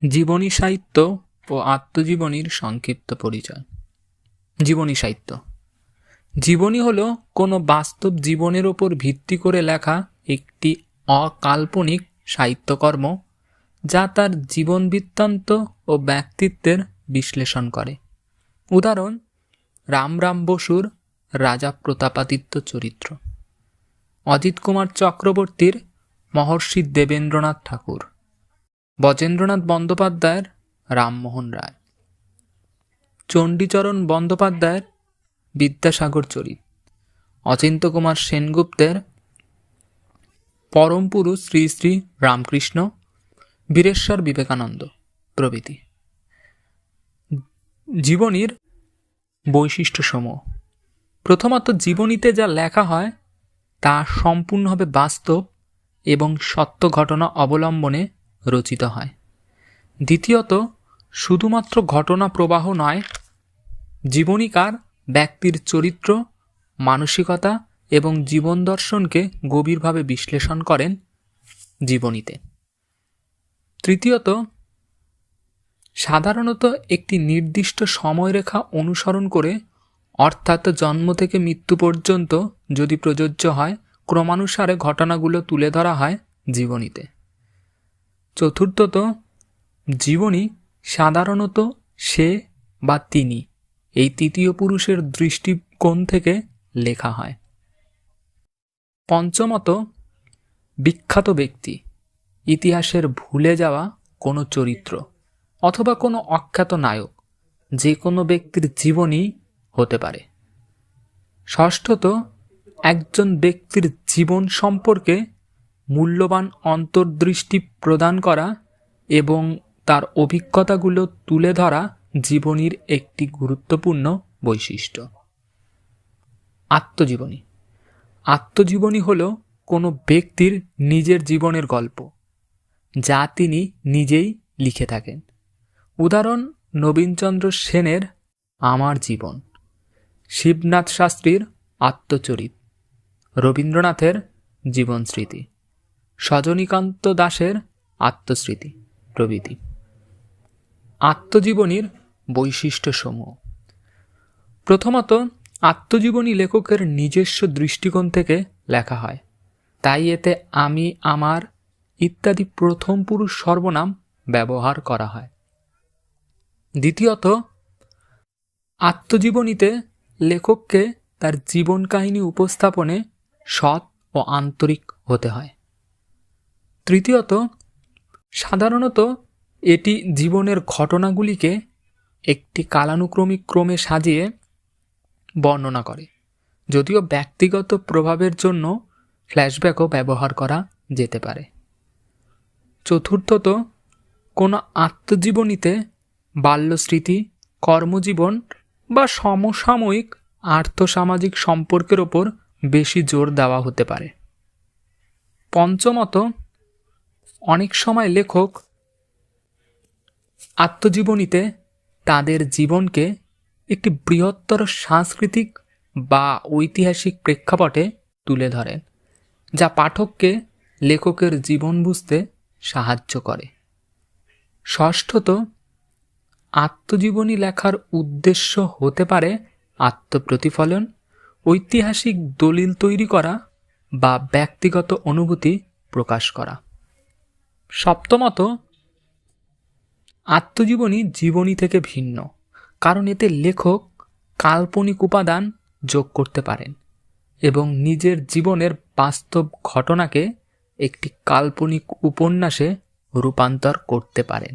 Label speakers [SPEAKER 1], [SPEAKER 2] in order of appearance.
[SPEAKER 1] জীবনী সাহিত্য ও আত্মজীবনীর সংক্ষিপ্ত পরিচয়। জীবনী সাহিত্য। জীবনী হলো কোনো বাস্তব জীবনের ওপর ভিত্তি করে লেখা একটি অকাল্পনিক সাহিত্যকর্ম, যা তার জীবন বৃত্তান্ত ও ব্যক্তিত্বের বিশ্লেষণ করে। উদাহরণ: রামরাম বসুর রাজা প্রতাপাদিত্য চরিত্র, অজিত কুমার চক্রবর্তীর মহর্ষি দেবেন্দ্রনাথ ঠাকুর, ব্রজেন্দ্রনাথ বন্দ্যোপাধ্যায়ের রামমোহন রায়, চণ্ডীচরণ বন্দ্যোপাধ্যায়ের বিদ্যাসাগর চরিত, অচিন্ত্য কুমার সেনগুপ্তের পরম পুরুষ শ্রী শ্রী রামকৃষ্ণ, বীরেশ্বর বিবেকানন্দ প্রভৃতি। জীবনীর বৈশিষ্ট্যসমূহ। প্রথমত, জীবনীতে যা লেখা হয় তা সম্পূর্ণভাবে বাস্তব এবং সত্য ঘটনা অবলম্বনে রচিত হয়। দ্বিতীয়ত, শুধুমাত্র ঘটনা প্রবাহ নয়, জীবনীকার ব্যক্তির চরিত্র, মানসিকতা এবং জীবন দর্শনকে গভীরভাবে বিশ্লেষণ করেন জীবনীতে। তৃতীয়ত, সাধারণত একটি নির্দিষ্ট সময়রেখা অনুসরণ করে, অর্থাৎ জন্ম থেকে মৃত্যু পর্যন্ত যদি প্রযোজ্য হয়, ক্রমানুসারে ঘটনাগুলো তুলে ধরা হয় জীবনীতে। চতুর্থত, জীবনী সাধারণত সে বা তিনি এই তৃতীয় পুরুষের দৃষ্টিকোণ থেকে লেখা হয়। পঞ্চমত, বিখ্যাত ব্যক্তি, ইতিহাসের ভুলে যাওয়া কোনো চরিত্র অথবা কোনো অখ্যাত নায়ক, যে কোনো ব্যক্তির জীবনী হতে পারে। ষষ্ঠত, একজন ব্যক্তির জীবন সম্পর্কে মূল্যবান অন্তর্দৃষ্টি প্রদান করা এবং তার অভিজ্ঞতাগুলো তুলে ধরা জীবনীর একটি গুরুত্বপূর্ণ বৈশিষ্ট্য। আত্মজীবনী। আত্মজীবনী হলো কোনো ব্যক্তির নিজের জীবনের গল্প, যা তিনি নিজেই লিখে থাকেন। উদাহরণ: নবীনচন্দ্র সেনের আমার জীবন, শিবনাথ শাস্ত্রীর আত্মচরিত, রবীন্দ্রনাথের জীবনস্মৃতি, সজনীকান্ত দাশের আত্মস্মৃতি প্রভৃতি। আত্মজীবনীর বৈশিষ্ট্যসমূহ। প্রথমত, আত্মজীবনী লেখকের নিজস্ব দৃষ্টিকোণ থেকে লেখা হয়, তাই এতে আমি, আমার ইত্যাদি প্রথম পুরুষ সর্বনাম ব্যবহার করা হয়। দ্বিতীয়ত, আত্মজীবনীতে লেখককে তার জীবন কাহিনী উপস্থাপনে সৎ ও আন্তরিক হতে হয়। তৃতীয়ত, সাধারণত এটি জীবনের ঘটনাগুলিকে একটি কালানুক্রমিক ক্রমে সাজিয়ে বর্ণনা করে, যদিও ব্যক্তিগত প্রভাবের জন্য ফ্ল্যাশব্যাকও ব্যবহার করা যেতে পারে। চতুর্থত, কোনো আত্মজীবনীতে বাল্যস্মৃতি, কর্মজীবন বা সমসাময়িক আর্থসামাজিক সম্পর্কের ওপর বেশি জোর দেওয়া হতে পারে। পঞ্চমত, অনেক সময় লেখক আত্মজীবনীতে তাদের জীবনকে একটি বৃহত্তর সাংস্কৃতিক বা ঐতিহাসিক প্রেক্ষাপটে তুলে ধরেন, যা পাঠককে লেখকের জীবন বুঝতে সাহায্য করে। ষষ্ঠত, আত্মজীবনী লেখার উদ্দেশ্য হতে পারে আত্মপ্রতিফলন, ঐতিহাসিক দলিল তৈরি করা বা ব্যক্তিগত অনুভূতি প্রকাশ করা। সপ্তমত, আত্মজীবনী জীবনী থেকে ভিন্ন, কারণ এতে লেখক কাল্পনিক উপাদান যোগ করতে পারেন এবং নিজের জীবনের বাস্তব ঘটনাকে একটি কাল্পনিক উপন্যাসে রূপান্তর করতে পারেন।